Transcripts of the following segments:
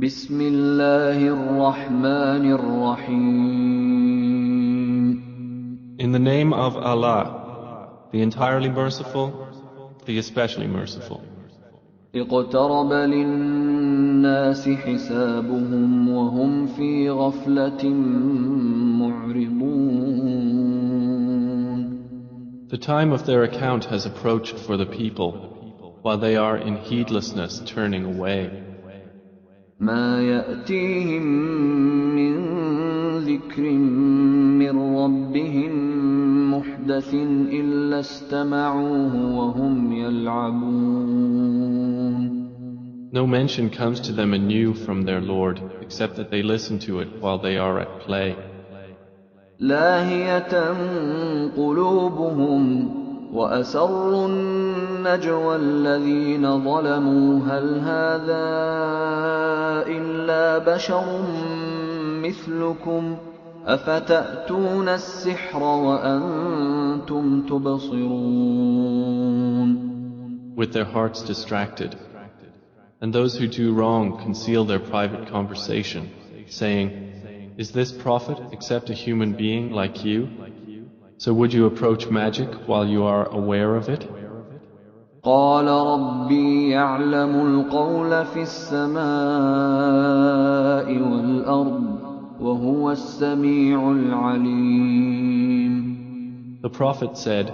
بسم الله الرحمن الرحيم. In the name of Allah, the entirely merciful, the especially merciful. اقترب للناس حسابهم وهم في غفلة معرضون. The time of their account has approached for the people, while they are in heedlessness turning away. ما يأتيهم من ذكر من ربهم محدث إلا استمعوه وهم يلعبون. No mention comes to them anew from their Lord, except that they listen to it while they are at play. لاهية قلوبهم وأسروا النجوى الذين ظلموا هل هذا إلا بشر مثلكم أفتأتون السحر وأنتم تبصرون. With their hearts distracted. And those who do wrong conceal their private conversation, saying, "Is this prophet except a human being like you? So would you approach magic while you are aware of it?" قال ربي يعلم القول في السماء والأرض وهو السميع العليم. The prophet said,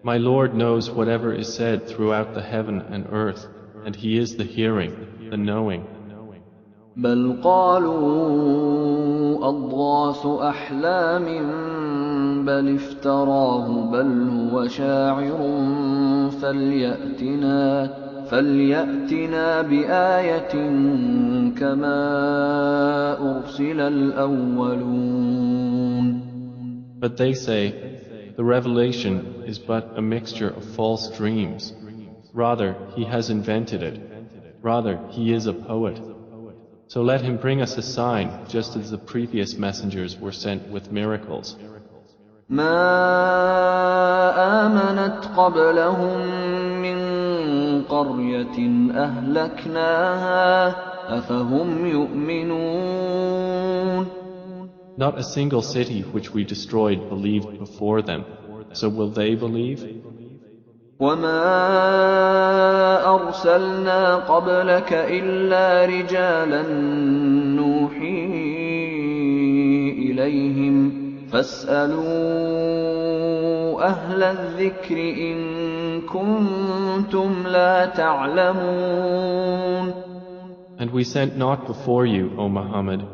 "My Lord knows whatever is said throughout the heaven and earth, and He is the hearing, the knowing." بل قالوا أضغاث أحلام بل افتراه بل هو شاعر فليأتنا بآية كما أرسل الأولون. But they say, the revelation is but a mixture of false dreams. Rather, he has invented it. Rather, he is a poet. So let him bring us a sign, just as the previous messengers were sent with miracles. ما آمنت قبلهم من قرية أهلكناها أفهم يؤمنون. Not a single city which we destroyed believed before them. So will they believe? وما أرسلنا قبلك إلا رجالا نوحي إليهم فاسألوا أهل الذكر إن كنتم لا تعلمون. And we sent not before you, O Muhammad,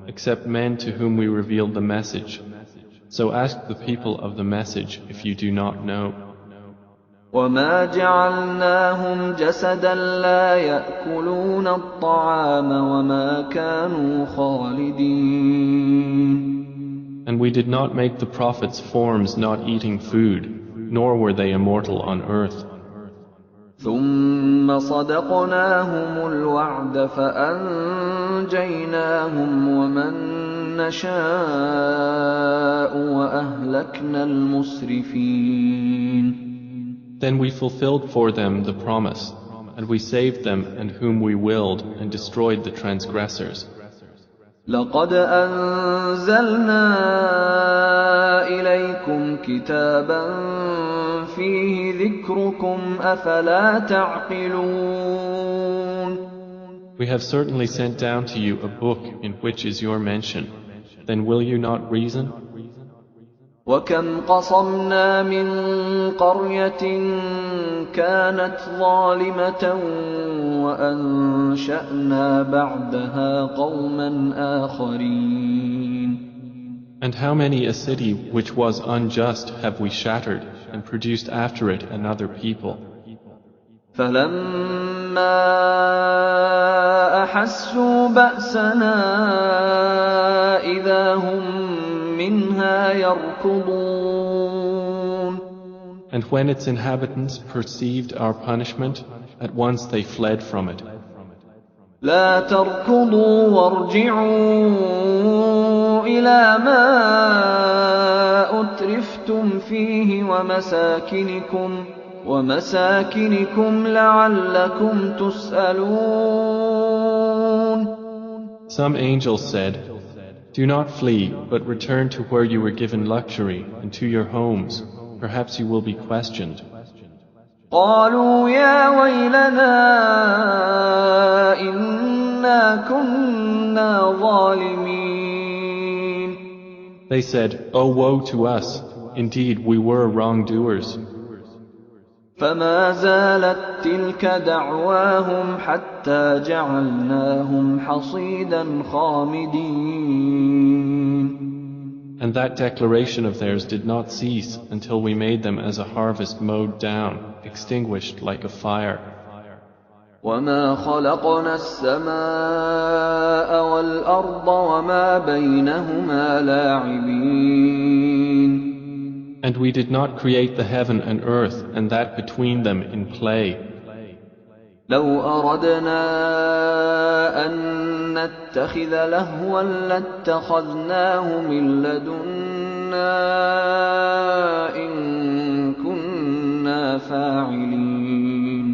except men to whom we revealed the message. So ask the people of the message if you do not know. وما جعلناهم جسدا لا يأكلون الطعام وما كانوا خالدين. And we did not make the prophets forms not eating food, nor were they immortal on earth. ثم صدقناهم الوعد فأنجيناهم ومن نشاء وأهلكنا المسرفين. Then we fulfilled for them the promise, and we saved them and whom we willed and destroyed the transgressors. لقد أنزلنا إليكم كتابا فيه ذكركم أفلا تعقلون. We have certainly sent down to you a book in which is your mention. Then will you not reason? وكم قصمنا من قرية كانت ظالمة وأنشأنا بعدها قوما آخرين. And how many a city which was unjust have we shattered and produced after it another people? فلما أحسوا بأسنا إذا هم منها يركضون. And when its inhabitants perceived our punishment, at once they fled from it. لا تركضوا وارجعوا إلى ما أترفتم فيه ومساكنكم لعلكم تسألون. Some angels said, "Do not flee, but return to where you were given luxury and to your homes. Perhaps you will be questioned." قالوا يا ويلنا إنا كنا ظالمين. They said, "Oh, woe to us! Indeed, we were wrongdoers." فما زالت تلك دعواهم حتى جعلناهم حصيدا خامدين. And that declaration of theirs did not cease until we made them as a harvest mowed down, extinguished like a fire. وما خلقنا السماء والأرض وما بينهما لاعبين. And we did not create the heaven and earth and that between them in play. لو أردنا أن نتخذ لهوا لاتخذناه من لدنا إن كنا فاعلين.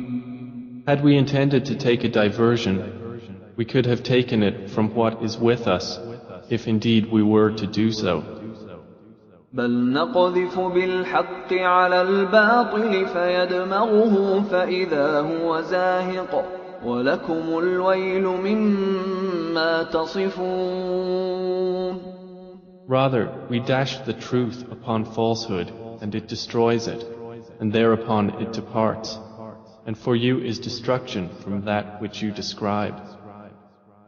Had we intended to take a diversion, we could have taken it from what is with us, if indeed we were to do so. بل نقذف بالحق على الباطل فيدمغه فإذا هو زاهق ولكم الويل مما تصفون. Rather, we dash the truth upon falsehood, and it destroys it, and thereupon it departs. And for you is destruction from that which you describe.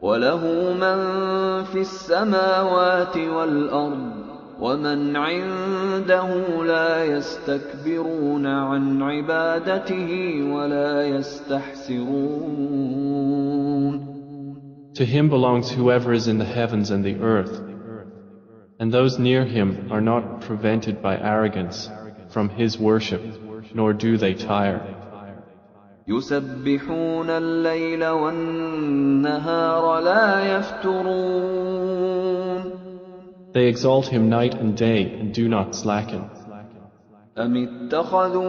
وله من في السماوات والأرض ومن عنده لا يستكبرون عن عبادته ولا يستحسرون. To him belongs whoever is in the heavens and the earth, and those near him are not prevented by arrogance from his worship, nor do they tire. يسبحون الليل والنهار لا يفترون. They exalt him night and day and do not slacken. أم اتخذوا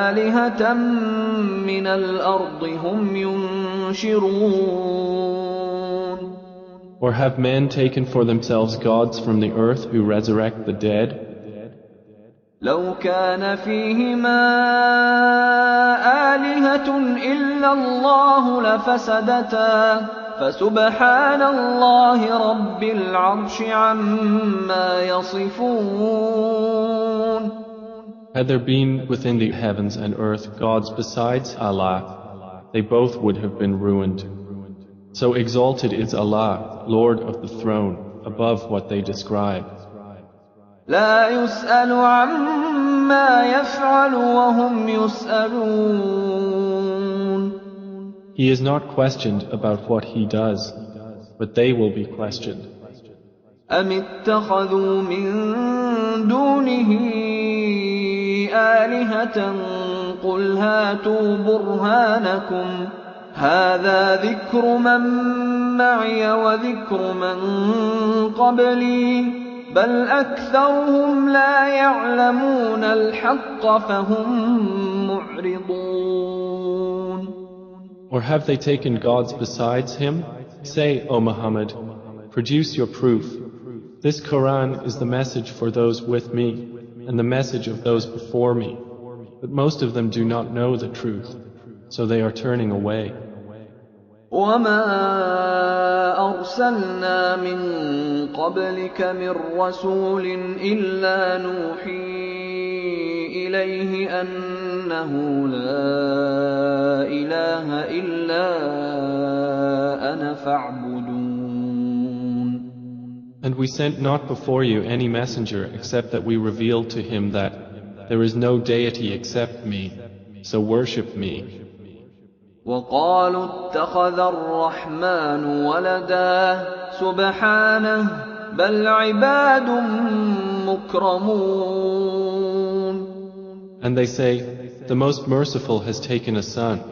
آلهة من الأرض هم ينشرون. Or have men taken for themselves gods from the earth who resurrect the dead? لو كان فيهما آلهة إلا الله لفسدتا فسبحان الله رب العرش عما يصفون. Had there been within the heavens and earth gods besides Allah, they both would have been ruined. So exalted is Allah, Lord of the throne, above what they describe. لا يسأل عما يفعل وهم يسألون. He is not questioned about what he does, but they will be questioned. أم اتخذوا من دونه آلهة قل هاتوا برهانكم هذا ذكر من معي وذكر من قبلي بل أكثرهم لا يعلمون الحق فهم معرضون. Or have they taken gods besides him? Say, O Muhammad, produce your proof. This Quran is the message for those with me and the message of those before me. But most of them do not know the truth, so they are turning away. وما أرسلنا من قبلك من رسول إلا نوحي إليه أنه لا إله إلا أنا فاعبدون. And we sent not before you any messenger except that we revealed to him that there is no deity except me, so worship me. وقالوا اتخذ الرحمن ولدا سبحانه بل عباد مكرمون. And they say, the Most Merciful has taken a son.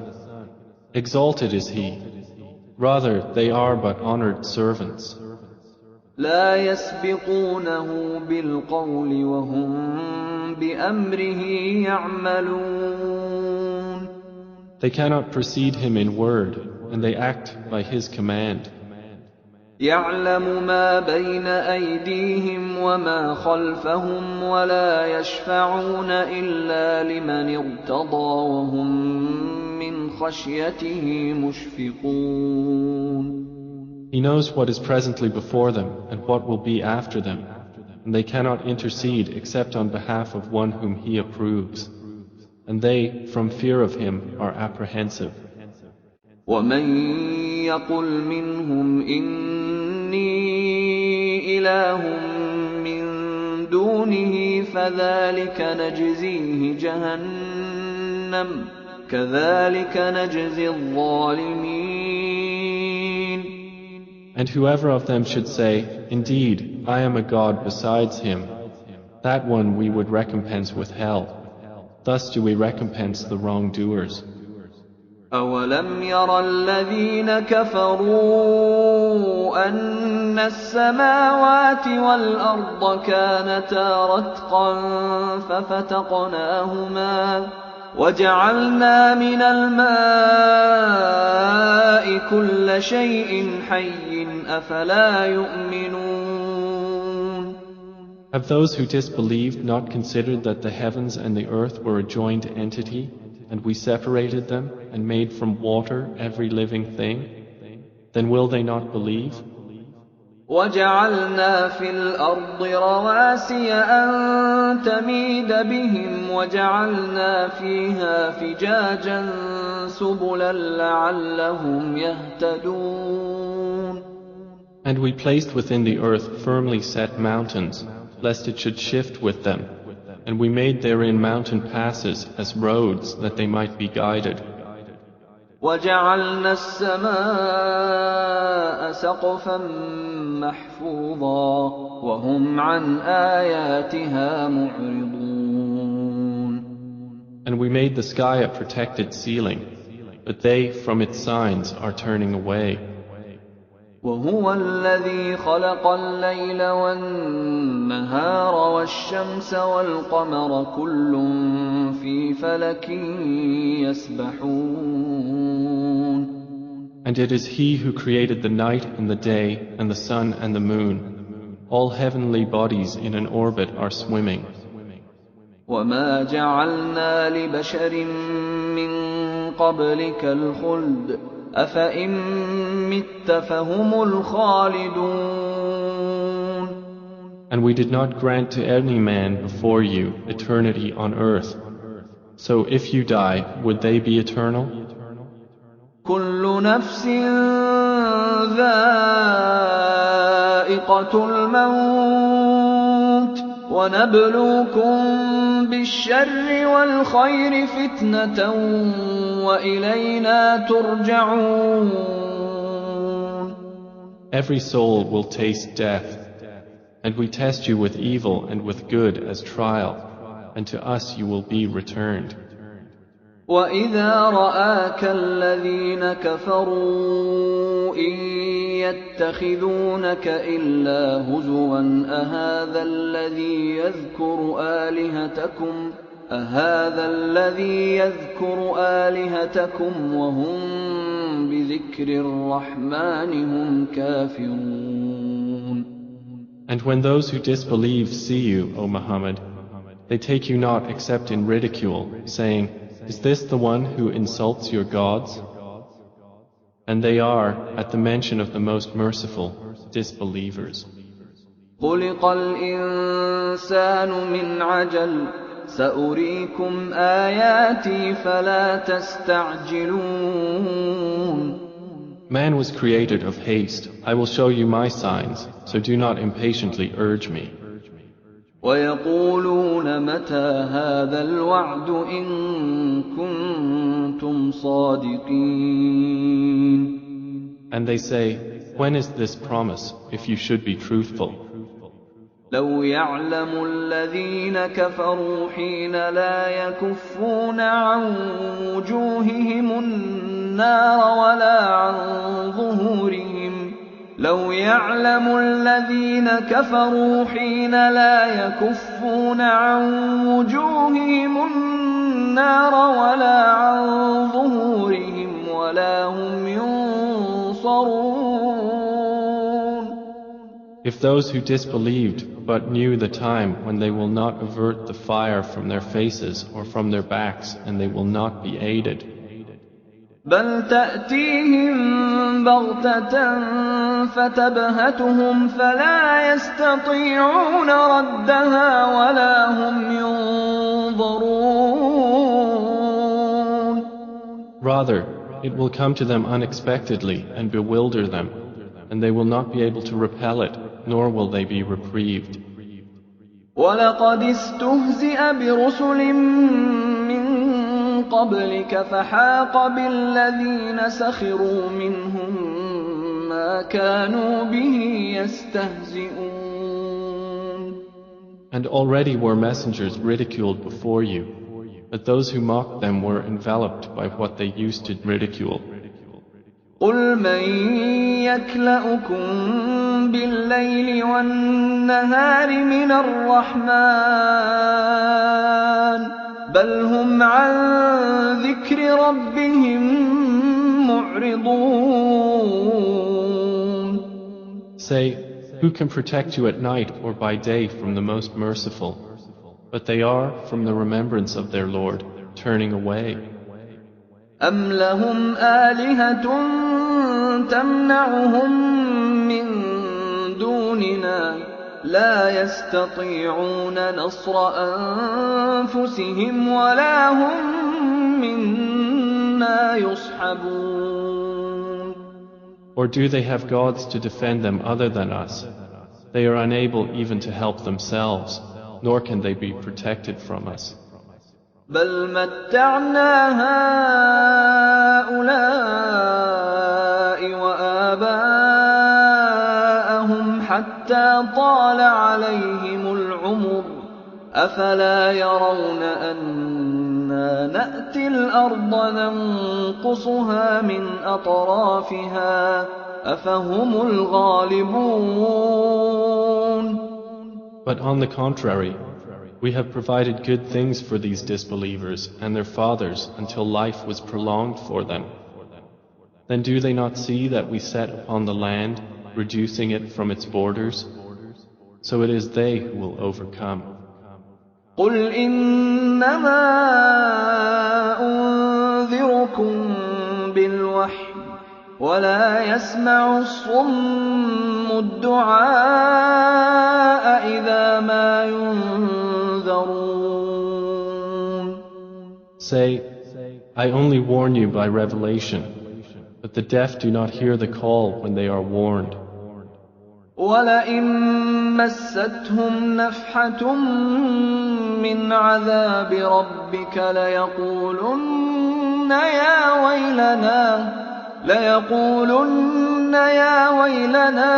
Exalted is he. Rather, they are but honored servants. لا يسبقونه بالقول وهم بأمره يعملون. They cannot precede him in word, and they act by his command. يعلم ما بين أيديهم وما خلفهم ولا يشفعون إلا لمن ارتضى وهم من خشيته مشفقون. He knows what is presently before them and what will be after them, and they cannot intercede except on behalf of one whom He approves, and they, from fear of Him, are apprehensive. ومن يقل منهم إني إله من دونه فذلك نجزيه جهنم كذلك نجزي الظالمين. And whoever of them should say, "Indeed, I am a God besides Him," that one we would recompense with hell. Thus do we recompense the wrongdoers. أَوَلَمْ يَرَ الَّذِينَ كَفَرُوا أَنَّ السَّمَاوَاتِ وَالْأَرْضَ كَانَتَا رَتْقًا فَفَتَقْنَاهُمَا وَجَعَلْنَا مِنَ الْمَاءِ كُلَّ شَيْءٍ حَيٍّ أَفَلَا يُؤْمِنُونَ. Have those who disbelieved not considered that the heavens and the earth were a joined entity, and we separated them and made from water every living thing? Then will they not believe? وَجَعَلْنَا فِي الْأَرْضِ رَوَاسِيَ أَن تَمِيدَ بِهِمْ وَجَعَلْنَا فِيهَا فِجَاجًا سُبُلًا لَّعَلَّهُمْ يَهْتَدُونَ. And we placed within the earth firmly set mountains, lest it should shift with them, and we made therein mountain passes as roads that they might be guided. وَجَعَلْنَا السَّمَاءَ سَقْفًا مَّحْفُوظًا وَهُمْ عَنْ آيَاتِهَا مُعْرِضُونَ. And we made the sky a protected ceiling, but they from its signs are turning away. وَهُوَ الَّذِي خَلَقَ اللَّيْلَ وَالنَّهَارَ وَالشَّمْسَ وَالْقَمَرَ كُلٌّ فِي فَلَكٍ يَسْبَحُونَ. And it is He who created the night and the day and the sun and the moon. All heavenly bodies in an orbit are swimming. وَمَا جَعَلْنَا لِبَشَرٍ مِّن قَبْلِكَ الْخُلْدَ أَفَإِن مِّتَّ فَهُمُ الْخَالِدُونَ. And we did not grant to any man before you eternity on earth. So if you die, would they be eternal? كُلُّ نَفْسٍ ذَائِقَةُ الْمَوْتِ وَنَبْلُوكُم بِالشَّرِّ وَالْخَيْرِ فِتْنَةً وَإِلَيْنَا تُرْجَعُونَ. Every soul will taste death, and we test you with evil and with good as trial, and to us you will be returned. وَإِذَا رَآكَ الَّذِينَ كَفَرُوا إِن يَتَّخِذُونَكَ إِلَّا هُزُوًا أَهَٰذَا الَّذِي يَذْكُرُ آلِهَتَكُمْ وَهُم بِذِكْرِ الرَّحْمَٰنِ هُمْ كَافِرُونَ. And when those who disbelieve see you, O Muhammad, they take you not except in ridicule, saying, "Is this the one who insults your gods?" And they are, at the mention of the Most Merciful, disbelievers. خُلِقَ الْإِنسَانُ مِنْ عَجَلٍ سَأُرِيكُمْ آيَاتِي فَلَا تَسْتَعْجِلُونَ. Man was created of haste. I will show you my signs, so do not impatiently urge me. وَيَقُولُونَ مَتَىٰ هَٰذَا الْوَعْدُ إِن كُنتُمْ صَادِقِينَ. And they say, "When is this promise, if you should be truthful?" لَوْ يَعْلَمُ الَّذِينَ كَفَرُوا حِينَ لَا يَكُفُّونَ عَن وُجُوهِهِمُ النَّارَ وَلَا عَن ظُهُورِهِمْ لَوْ يَعْلَمُ الَّذِينَ كَفَرُوا حِينَ لَا يَكُفُّونَ عَن وُجُوهِهِمُ النَّارَ وَلَا عَن ظُهُورِهِمْ وَلَا هُمْ يُنصَرُونَ. If those who disbelieved but knew the time when they will not avert the fire from their faces or from their backs, and they will not be aided. بل تأتيهم بغتة فتبهتهم فلا يستطيعون ردها ولا هم ينظرون. Rather, it will come to them unexpectedly and bewilder them, and they will not be able to repel it, nor will they be reprieved. وَلَقَدِ اسْتُهْزِئَ بِرُسُلٍ مِّن قَبْلِكَ فَحَاقَ بِالَّذِينَ سَخِرُوا مِنْهُم مَّا كَانُوا بِهِ يَسْتَهْزِئُونَ. And already were messengers ridiculed before you, but those who mocked them were enveloped by what they used to ridicule. قُلْ مَن يَكْلَؤُكُم بِاللَّيْلِ وَالنَّهَارِ مِنَ الرَّحْمَٰنِ بَلْ هُمْ عَن ذِكْرِ رَبِّهِم مُّعْرِضُونَ. Say, who can protect you at night or by day from the Most Merciful? But they are, from the remembrance of their Lord, turning away. أَمْ لَهُمْ آلِهَةٌ تَمْنَعُهُم مِّن دُونِنَا لَا يَسْتَطِيعُونَ نَصْرَ أَنفُسِهِمْ وَلَا هُم مِّنَّا يُصْحَبُونَ. Or do they have gods to defend them other than us? They are unable even to help themselves, nor can they be protected from us. بَلْ مَتَّعْنَا هَٰؤُلَاءِ وَآبَاءَهُمْ حَتَّىٰ طَالَ عَلَيْهِمُ الْعُمُرُ أَفَلَا يَرَوْنَ أَنَّا نَأْتِي الْأَرْضَ نَنقُصُهَا مِنْ أَطْرَافِهَا أَفَهُمُ الْغَالِبُونَ. But on the contrary, we have provided good things for these disbelievers and their fathers until life was prolonged for them. Then do they not see that we set upon the land, reducing it from its borders? So it is they who will overcome. قُلْ إِنَّمَا أُنذِرُكُم بِالْوَحْيِ وَلَا يَسْمَعُ الصُّمُّ الدُّعَاءَ إِذَا مَا يُنذَرُونَ. Say, I only warn you by revelation, but the deaf do not hear the call when they are warned. وَلَئِن مَّسَّتْهُمْ نَفْحَةٌ مِّنْ عَذَابِ رَبِّكَ لَيَقُولُنَّ يَا وَيْلَنَا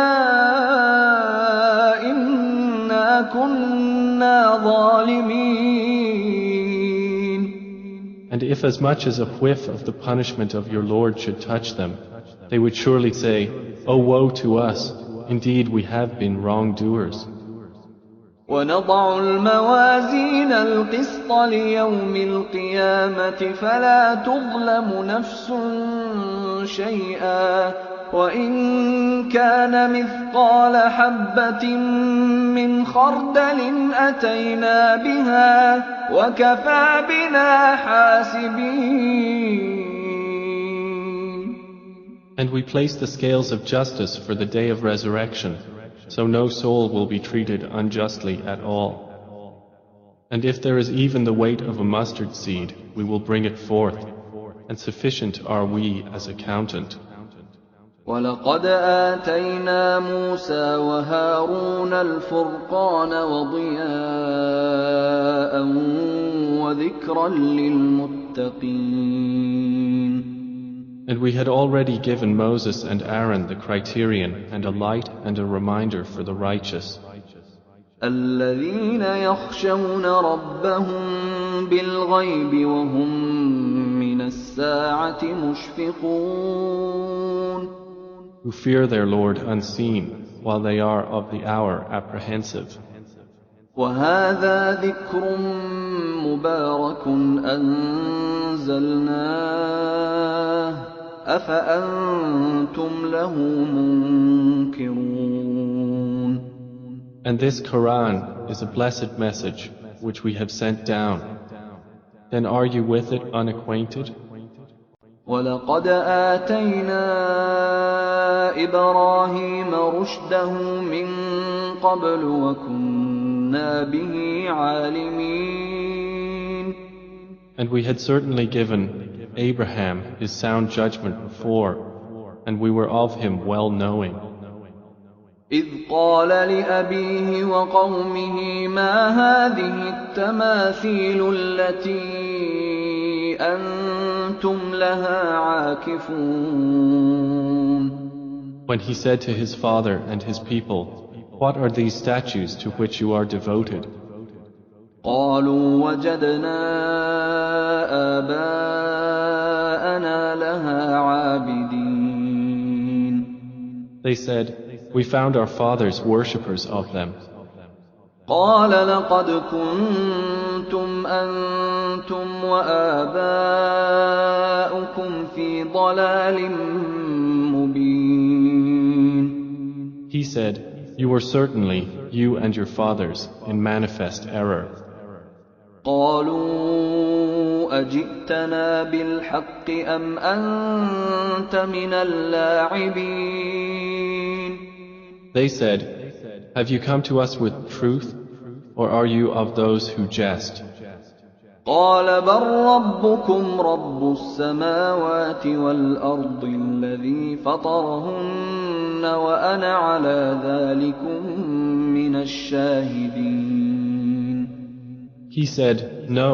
إِنَّا كُنَّا ظَالِمِينَ. And if as much as a whiff of the punishment of your Lord should touch them, they would surely say, "Oh, woe to us! Indeed, we have been wrongdoers." وَنَضَعُ الْمَوَازِينَ الْقِسْطَ لِيَوْمِ الْقِيَامَةِ فَلَا تُظْلَمُ نَفْسٌ شَيْئًا وَإِن كَانَ مِثْقَالَ حَبَّةٍ مِّنْ خَرْدَلٍ أَتَيْنَا بِهَا وَكَفَىٰ بِنَا حَاسِبِينَ. And we place the scales of justice for the day of resurrection, so no soul will be treated unjustly at all. And if there is even the weight of a mustard seed, we will bring it forth, and sufficient are we as accountant. وَلَقَدْ آتَيْنَا مُوسَى وَهَارُونَ الْفُرْقَانَ وَضِيَاءً وَذِكْرًا لِّلْمُتَّقِينَ. And we had already given Moses and Aaron the criterion and a light and a reminder for the righteous. الَّذِينَ يَخْشَوْنَ رَبَّهُم بِالْغَيْبِ وَهُم مِّنَ السَّاعَةِ مُشْفِقُونَ. Who fear their Lord unseen, while they are of the hour apprehensive. وَهَٰذَا ذِكْرٌ مُّبَارَكٌ أَنزَلْنَاهُ أَفَأَنتُمْ لَهُ مُنكِرُونَ. And this Quran is a blessed message which we have sent down. Then are you with it unacquainted? وَلَقَدْ آتَيْنَا إِبْرَاهِيمَ رُشْدَهُ مِن قَبْلُ وَكُنَّا بِهِ عَالِمِينَ. And we had certainly given Abraham his sound judgment before, and we were of him well knowing. إِذْ قَالَ لِأَبِيهِ وَقَوْمِهِ مَا هَٰذِهِ التَّمَاثِيلُ الَّتِي أَنتُمْ لَهَا عَاكِفُونَ. When he said to his father and his people, "What are these statues to which you are devoted?" قَالُوا وَجَدْنَا آبَاءَنَا لَهَا عَابِدِينَ. They said, "We found our fathers worshippers of them." قَالَ لَقَدْ كُنتُمْ أَنتُمْ وَآبَاؤُكُمْ فِي ضَلَالٍ مُّبِينٍ. He said, "You were certainly, you and your fathers, in manifest error." قَالُوا أَجِئْتَنَا بِالْحَقِّ أَمْ أَنتَ مِنَ اللاعبين. They said, "Have you come to us with truth, or are you of those who jest?" قَالَ بَل رَّبُّكُمْ رَبُّ السَّمَاوَاتِ وَالْأَرْضِ الَّذِي فَطَرَهُنَّ وَأَنَا عَلَىٰ ذَٰلِكُم مِّنَ الشَّاهِدِينَ. He said, "No,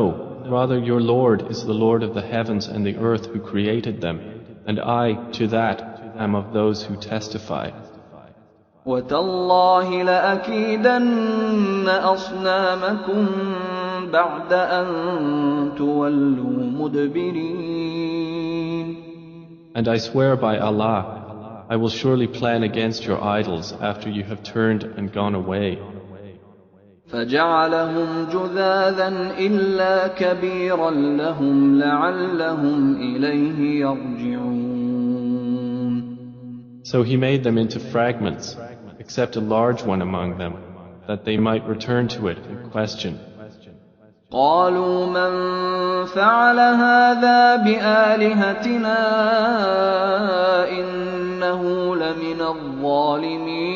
rather your Lord is the Lord of the heavens and the earth who created them, and I, to that, am of those who testify." وَتَاللَّهِ لَأَكِيدَنَّ أَصْنَامَكُم بَعْدَ أَن تُوَلُّوا مُدْبِرِينَ. And I swear by Allah, I will surely plan against your idols after you have turned and gone away. فَجَعَلَهُمْ جُذَاذًا إِلَّا كَبِيرًا لَّهُمْ لَعَلَّهُمْ إِلَيْهِ يَرْجِعُونَ. So he made them into fragments, except a large one among them, that they might return to it and question. قَالُوا مَن فَعَلَ هَٰذَا بِآلِهَتِنَا إِنَّهُ لَمِنَ الظَّالِمِينَ.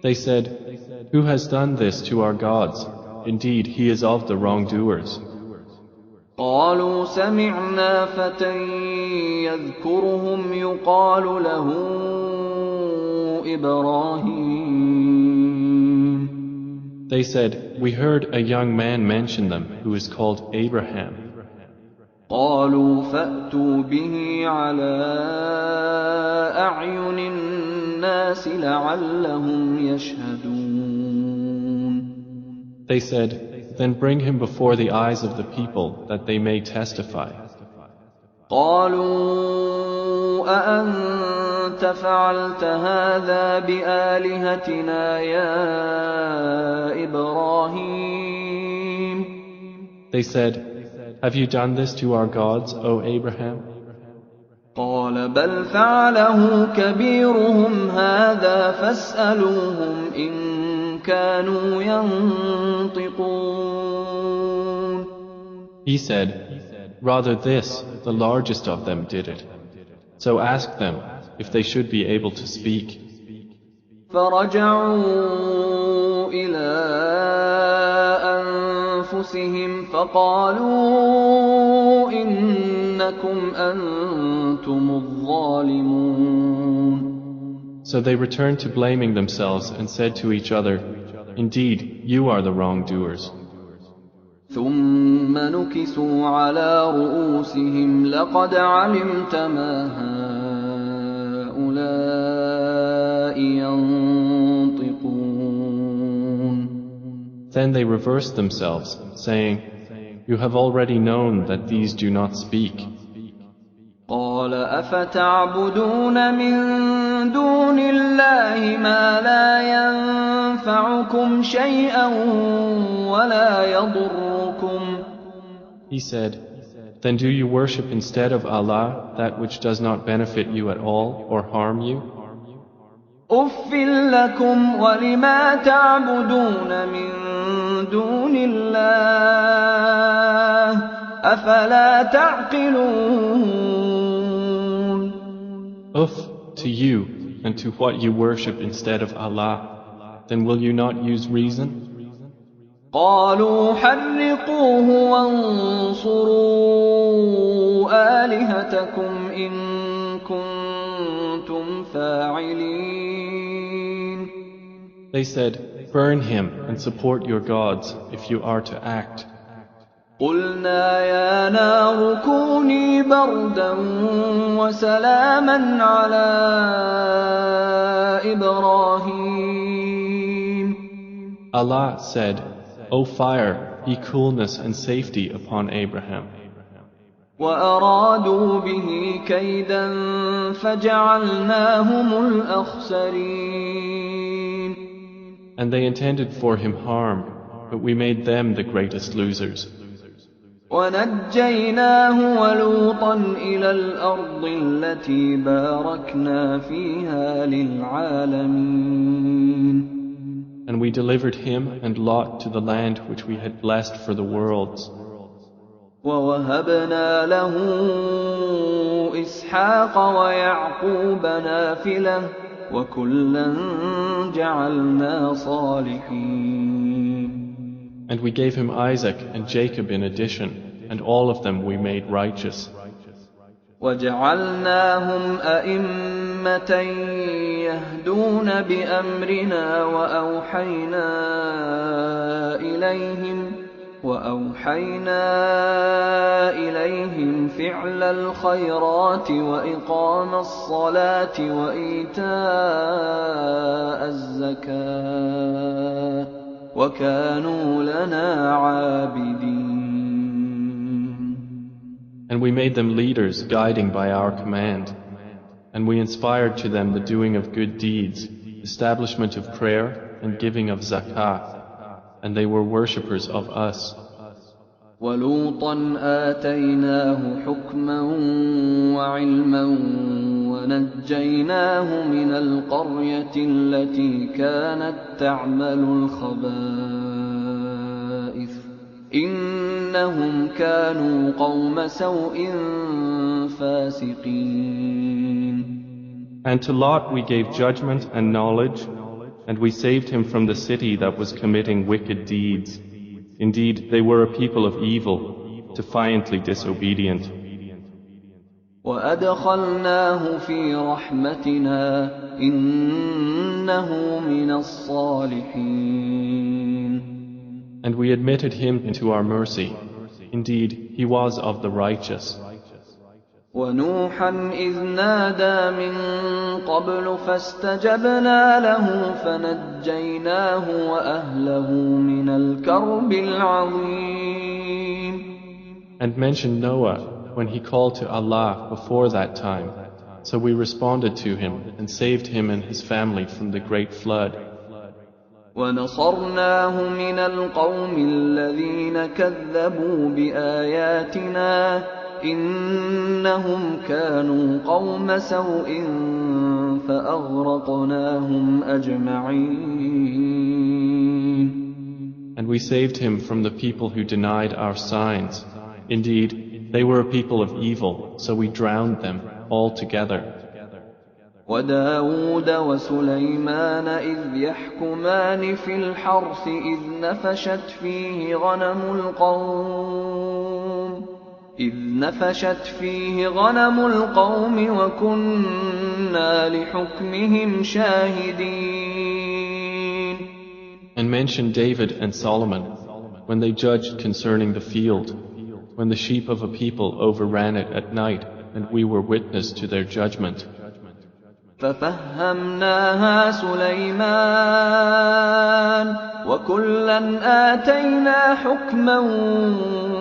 They said, "Who has done this to our gods? Indeed, he is of the wrongdoers." قَالُوا سَمِعْنَا فَتًى يَذْكُرُهُمْ يُقَالُ لَهُ إِبْرَاهِيمُ. They said, "We heard a young man mention them who is called Abraham." قَالُوا فَأْتُوا بِهِ عَلَىٰ أَعْيُنِ النَّاسِ لَعَلَّهُمْ يَشْهَدُونَ. They said, "Then bring him before the eyes of the people that they may testify." قَالُوا أَأَنتَ فَعَلْتَ هَٰذَا بِآلِهَتِنَا يَا إِبْرَاهِيمُ. They said, "Have you done this to our gods, O Abraham?" قَالَ بَلْ فَعَلَهُ كَبِيرُهُمْ هَٰذَا فَاسْأَلُوهُمْ إِن كَانُوا يَنطِقُونَ. He said, "Rather this, the largest of them did it. So ask them if they should be able to speak." فَرَجَعُوا إِلَىٰ أَنفُسِهِمْ فَقَالُوا إِنَّكُمْ أَنتُمُ الظَّالِمُونَ. So they returned to blaming themselves and said to each other, "Indeed, you are the wrongdoers." ثُمَّ نُكِسُوا عَلَىٰ رُءُوسِهِمْ لَقَدْ عَلِمْتَ مَا هَٰؤُلَاءِ يَنطِقُونَ. Then they reversed themselves, saying, "You have already known that these do not speak." قَالَ أَفَتَعْبُدُونَ مِن دُونِ اللَّهِ مَا لَا يَنفَعُكُمْ شَيْئًا وَلَا يَضُرُّكُمْ. He said, "Then do you worship instead of Allah that which does not benefit you at all or harm you?" أُفٍّ لكم ولما تعبدون من دون الله أفلا تعقلون. Uff to you and to what you worship instead of Allah. Then will you not use reason? قالوا حرقوه وانصروا آلهتكم إن كنتم فاعلين. They said, burn him and support your gods if you are to act. قلنا يا نار كوني بردا وسلاما على إبراهيم. Allah said, O fire, be coolness and safety upon Abraham. وأرادوا به كيدا فجعلناهم الأخسرين. And they intended for him harm, but we made them the greatest losers. ونجيناه ولوطا إلى الأرض التي باركنا فيها للعالمين. And we delivered him and Lot to the land which we had blessed for the worlds. ووهبنا له إسحاق ويعقوب نافلة وكلا جعلنا صالحين. And we gave him Isaac and Jacob in addition, and all of them we made righteous. وجعلناهم أئمة يهدون بأمرنا وأوحينا إليهم فعل الخيرات وإقام الصلاة وإيتاء الزكاة وكانوا لنا عابدين. And we made them leaders, guiding by our command. And we inspired to them the doing of good deeds, establishment of prayer, and giving of zakah. And they were worshippers of us. وَلُوطًا آتَيْنَاهُ حُكْمًا وَعِلْمًا وَنَجَّيْنَاهُ مِنَ الْقَرْيَةِ الَّتِي كَانَتْ تَعْمَلُ الْخَبَائِثَ إِنَّهُمْ كَانُوا قَوْمَ سَوْءٍ فَاسِقِينَ. And to Lot we gave judgment and knowledge, and we saved him from the city that was committing wicked deeds. Indeed, they were a people of evil, defiantly disobedient. وَأَدْخَلْنَاهُ فِي رَحْمَتِنَا إِنَّهُ مِنَ الصَّالِحِينَ. And we admitted him into our mercy. Indeed, he was of the righteous. وَنُوحًا إِذْ نَادَىٰ مِن قَبْلُ فَاسْتَجَبْنَا لَهُ فَنَجَّيْنَاهُ وَأَهْلَهُ مِنَ الْكَرْبِ الْعَظِيمِ. And mention Noah when he called to Allah before that time. So we responded to him and saved him and his family from the great flood. وَنَصَرْنَاهُ مِنَ الْقَوْمِ الَّذِينَ كَذَّبُوا بِآيَاتِنَا إِنَّهُمْ كَانُوا قَوْمَ سَوْءٍ فَأَغْرَقْنَاهُمْ أَجْمَعِينَ. And we saved him from the people who denied our signs. Indeed, they were a people of evil, so we drowned them all together. وَدَاوُودَ وَسُلَيْمَانَ إِذْ يَحْكُمَانِ فِي الْحَرْثِ إذ نفشت فيه غنم القوم وكنا لحكمهم شاهدين. And mention David and Solomon when they judged concerning the field, when the sheep of a people overran it at night, and we were witness to their judgment. فَفَهَّمْنَاهَا سُلَيْمَانَ وَكُلًّا آتَيْنَا حُكْمًا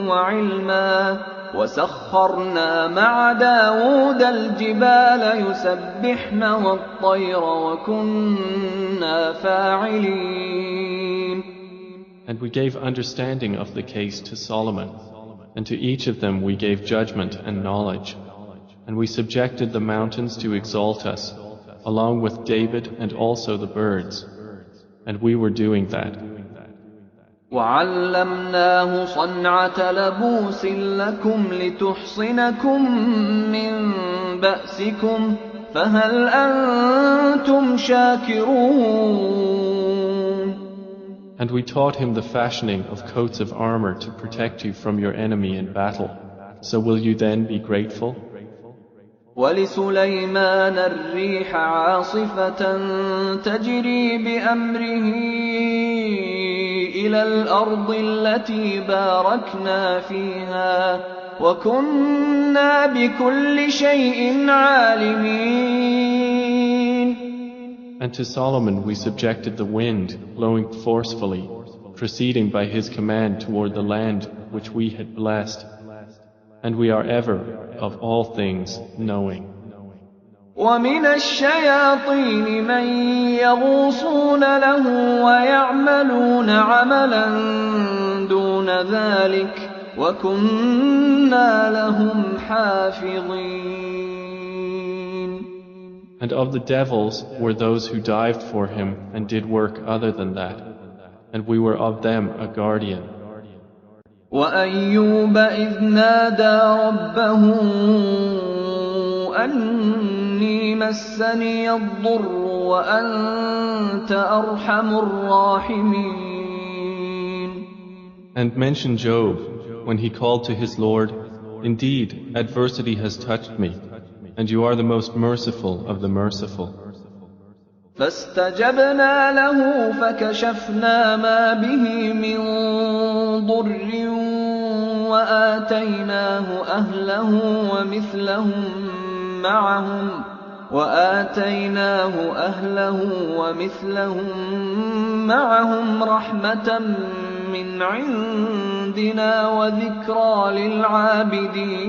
وَعِلْمًا وَسَخَّرْنَا مَعَ دَاوُودَ الْجِبَالَ يُسَبِّحْنَ وَالطَّيْرَ وَكُنَّا فَاعِلِينَ. And we gave understanding of the case to Solomon, and to each of them we gave judgment and knowledge. And we subjected the mountains to exalt us, along with David and also the birds. And we were doing that. وَعَلَّمْنَاهُ صَنْعَةَ لَبُوسٍ لَكُمْ لِتُحْصِنَكُم مِّن بَأْسِكُمْ فَهَلْ أَنتُمْ شَاكِرُونَ. And we taught him the fashioning of coats of armor to protect you from your enemy in battle. So will you then be grateful? وَلِسُلَيْمَانَ الرِّيحَ عَاصِفَةً تَجْرِي بِأَمْرِهِ إِلَى الْأَرْضِ الَّتِي بَارَكْنَا فِيهَا وَكُنَّا بِكُلِّ شَيْءٍ عَالِمِينَ. And to Solomon we subjected the wind, blowing forcefully, proceeding by his command toward the land which we had blessed. And we are ever, of all things, knowing. وَمِنَ الشَّيَاطِينِ مَن يَغُوصُونَ لَهُ وَيَعْمَلُونَ عَمَلًا دُونَ ذَلِكَ وَكُنَّا لَهُمْ حَافِظِينَ. And of the devils were those who dived for him and did work other than that, and we were of them a guardian. وَأَيُّوبَ إِذْ نَادَىٰ رَبَّهُ أَنِّي مَسَّنِيَ الضُّرُّ وَأَنتَ أَرْحَمُ الرَّاحِمِينَ. And mention Job when he called to his Lord, "Indeed, adversity has touched me, and you are the most merciful of the merciful." فَاسْتَجَبْنَا لَهُ فَكَشَفْنَا مَا بِهِ مِن ضُرٍّ وَآتَيْنَاهُ أَهْلَهُ وَمِثْلَهُم مَّعَهُمْ رَحْمَةً مِّنْ عِندِنَا وَذِكْرَىٰ لِلْعَابِدِينَ.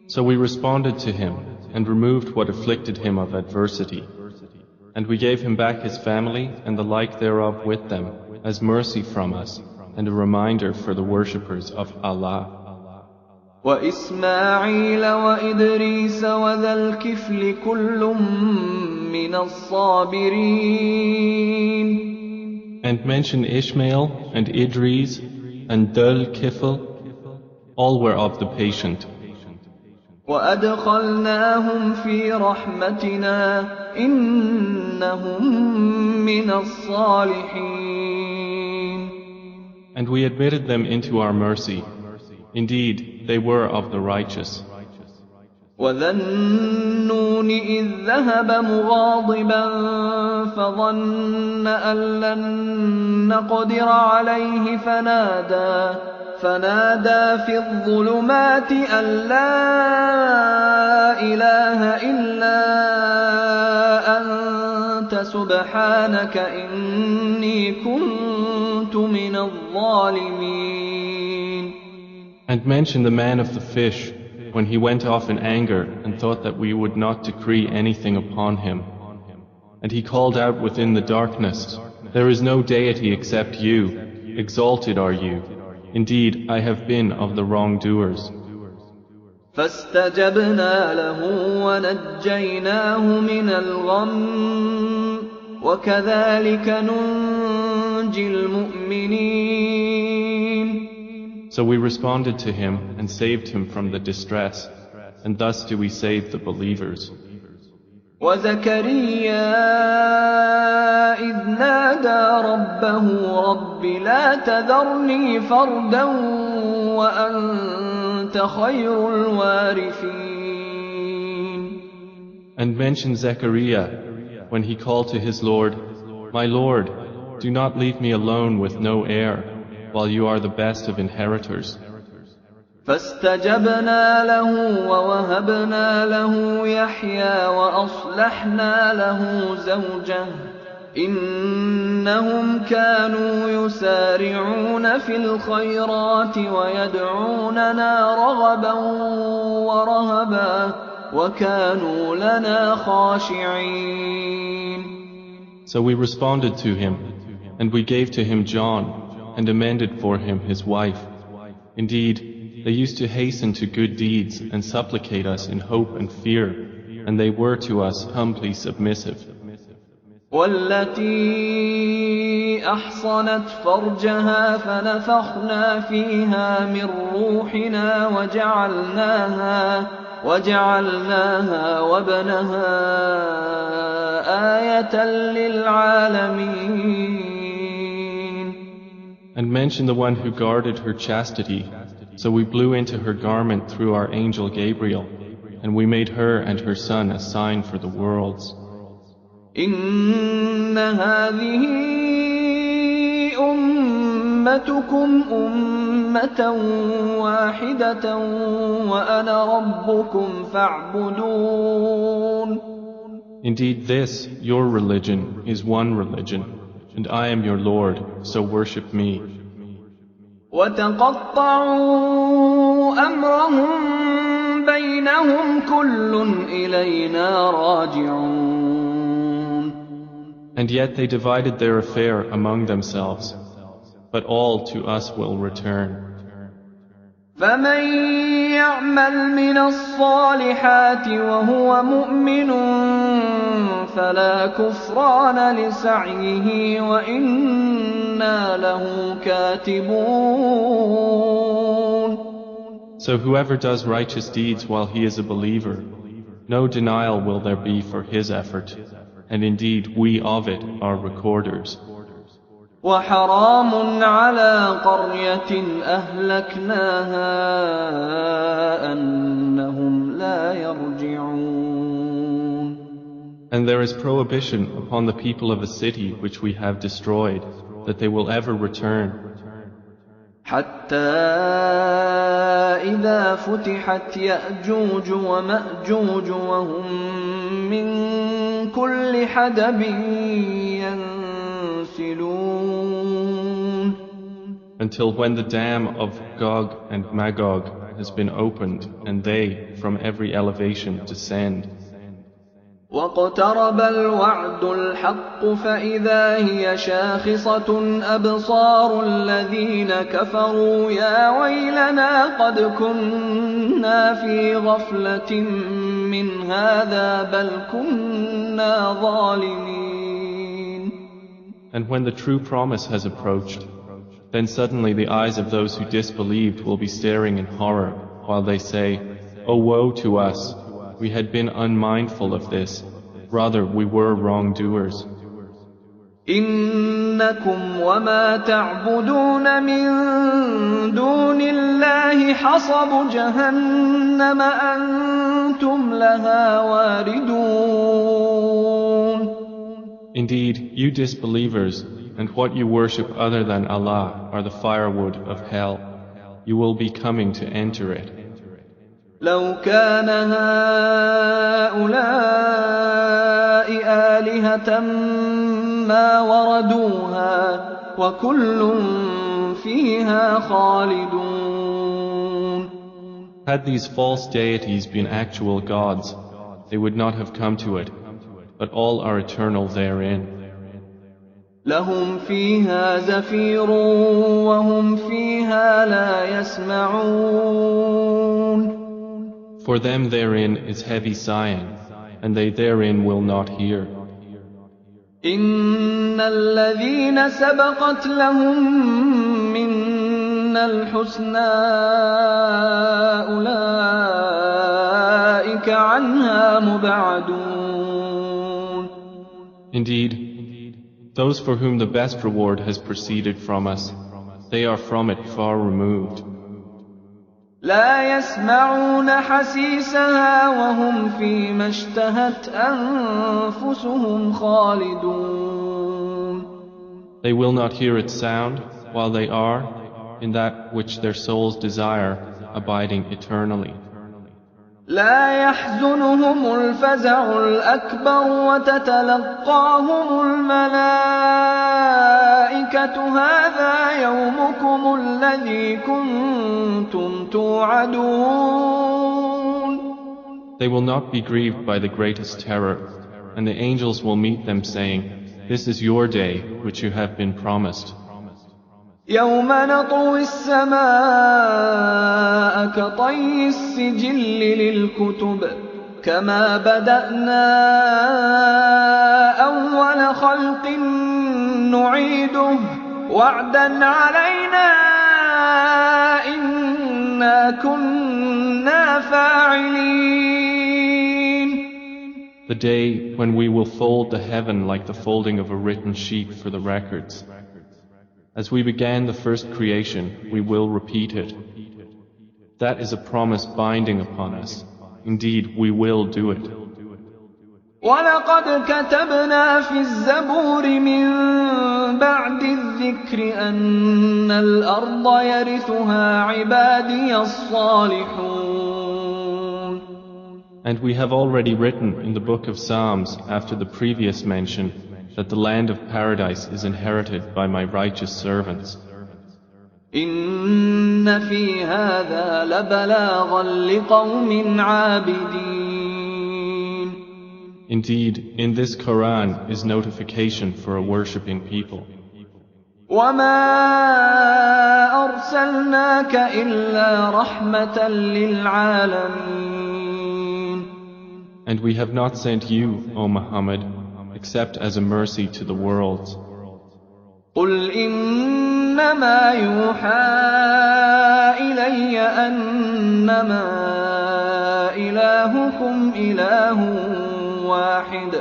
So we responded to him and removed what afflicted him of adversity. And we gave him back his family and the like thereof with them, as mercy from us, and a reminder for the worshippers of Allah. وَإِسْمَاعِيلَ وَإِدْرِيسَ وَذَا الْكِفْلِ كُلٌّ مِّنَ الصَّابِرِينَ. And mention Ishmael and Idris and Dhul Kifl, all were of the patient. وَأَدْخَلْنَاهُمْ فِي رَحْمَتِنَا إِنَّهُم مِّنَ الصَّالِحِينَ. And we admitted them into our mercy. Indeed, they were of the righteous. وَذَا النُّونِ إِذ ذَّهَبَ مُغَاضِبًا فَظَنَّ أَن لَّن نَّقْدِرَ عَلَيْهِ فنادى في الظلمات أن لا إله إلا أنت سبحانك إني كنت من الظالمين. And mention the man of the fish when he went off in anger and thought that we would not decree anything upon him. And he called out within the darkness, "There is no deity except you, exalted are you. Indeed, I have been of the wrongdoers." فاستجبنا له ونجيناه من الغم وكذلك ننجي المؤمنين. So we responded to him and saved him from the distress, and thus do we save the believers. وزكريا إذ نادى ربه رب لا تذرني فردا وأنت خير الوارثين. And mention Zechariah when he called to his Lord, "My Lord, do not leave me alone with no heir, while you are the best of inheritors." فاستجبنا له ووهبنا له يحيى وأصلحنا له زوجه إنهم كانوا يسارعون في الخيرات ويدعوننا رغبا ورهبا وكانوا لنا خاشعين. So we responded to him, and we gave to him John, and amended for him his wife. Indeed, they used to hasten to good deeds and supplicate us in hope and fear, and they were to us humbly submissive. والتي أحصنت فرجها فنفخنا فيها من روحنا وجعلناها وابنها آية للعالمين. And mention the one who guarded her chastity, so we blew into her garment through our angel Gabriel, and we made her and her son a sign for the worlds. إن هذه أمتكم أمة واحدة وأنا ربكم فاعبدون. Indeed, this, your religion, is one religion, and I am your Lord, so worship me. وتقطعوا أمرهم بينهم كل إلينا راجعون. And yet they divided their affair among themselves, but all to us will return. فمن يعمل من الصالحات وهو مؤمن فلا كفران لسعيه وإنا له كاتبون. So whoever does righteous deeds while he is a believer, no denial will there be for his effort, and indeed we of it are recorders. وحرام على قرية أهلكناها أنهم لا يرجعون. And there is prohibition upon the people of a city which we have destroyed, that they will ever return. حتى إذا فتحت يأجوج ومأجوج وهم من كل حدب ينسلون. Until when the dam of Gog and Magog has been opened, and they from every elevation descend. واقترب الوعد الحق فإذا هي شاخصة أبصار الذين كفروا يا ويلنا قد كنا في غفلة من هذا بل كنا ظالمين. And when the true promise has approached, then suddenly the eyes of those who disbelieved will be staring in horror, while they say, "Oh, woe to us! We had been unmindful of this. Rather, we were wrongdoers." إنكم وما تعبدون من دون الله حصب جهنم أنتم لها واردون. Indeed, you disbelievers, and what you worship other than Allah are the firewood of hell. You will be coming to enter it. لو كان هؤلاء آلهة ما وردوها وكل فيها خالدون. Had these false deities been actual gods, they would not have come to it, but all are eternal therein. لهم فيها زفير وهم فيها لا يسمعون. For them therein is heavy sighing, and they therein will not hear. إن الذين سبقت لهم منا الحسنى أولئك عنها مبعدون. Indeed, those for whom the best reward has proceeded from us, they are from it far removed. لا يسمعون حسيسها وهم فيما اشتهت أنفسهم خالدون. They will not hear its sound while they are, in that which their souls desire, abiding eternally. لا يحزنهم الفزع الأكبر وتتلقاهم الملائكة هذا يومكم الذي كنتم توعدون. They will not be grieved by the greatest terror, and the angels will meet them saying, "This is your day which you have been promised." يوم نطوي السماء كطي السجل للكتب كما بدأنا أول خلق نعيده وعدا علينا إنا كنا فاعلين. The day when we will fold the heaven like the folding of a written sheet for the records. As we began the first creation, we will repeat it. That is a promise binding upon us. Indeed, we will do it. وَلَقَدْ كَتَبْنَا فِي الزَّبُورِ مِن بَعْدِ الذِّكْرِ أَنَّ الْأَرْضَ يَرِثُهَا عِبَادِيَ الصَّالِحُونَ. And we have already written in the book of Psalms after the previous mention that the land of paradise is inherited by my righteous servants. إِنَّ فِي هَذَا لَبَلَاغًا لِقَوْمٍ عَابِدِينَ. Indeed, in this Quran is notification for a worshipping people. وَمَا أَرْسَلْنَاكَ إِلَّا رَحْمَةً لِلْعَالَمِينَ. And we have not sent you, O Muhammad, except as a mercy to the worlds. قُلْ إِنَّمَا يُوحَى إِلَيَّ أَنَّمَا إِلَٰهُكُمْ إِلَٰهٌ واحد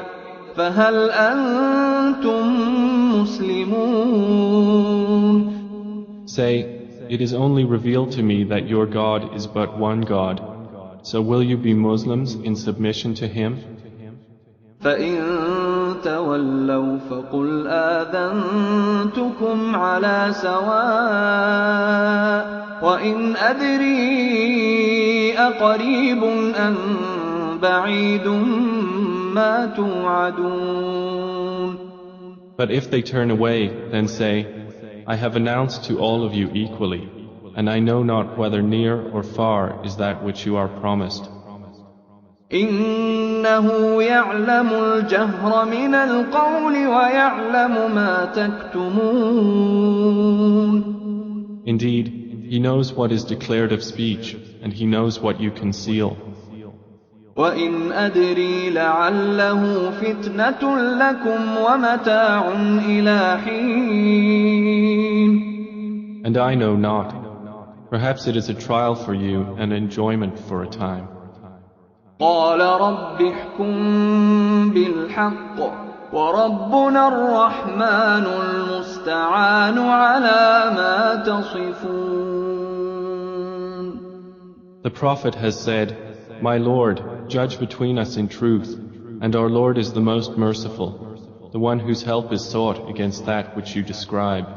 فهل أنتم مسلمون. Say, it is only revealed to me that your God is but one God. So will you be Muslims in submission to Him? فإن تولوا فقل آذنتكم على سواء وإن أدري أقريب أم بعيد ما توعدون. But if they turn away, then say, I have announced to all of you equally, and I know not whether near or far is that which you are promised. إنه يعلم الجهر من القول ويعلم ما تكتمون. Indeed, He knows what is declared of speech, and He knows what you conceal. وإن أدري لعله فتنة لكم ومتاع إلى حين. And I know not. Perhaps it is a trial for you and enjoyment for a time. قال رب احكم بالحق وربنا الرحمن المستعان على ما تصفون. The Prophet has said, My Lord, judge between us in truth, and our Lord is the most merciful, the one whose help is sought against that which you describe.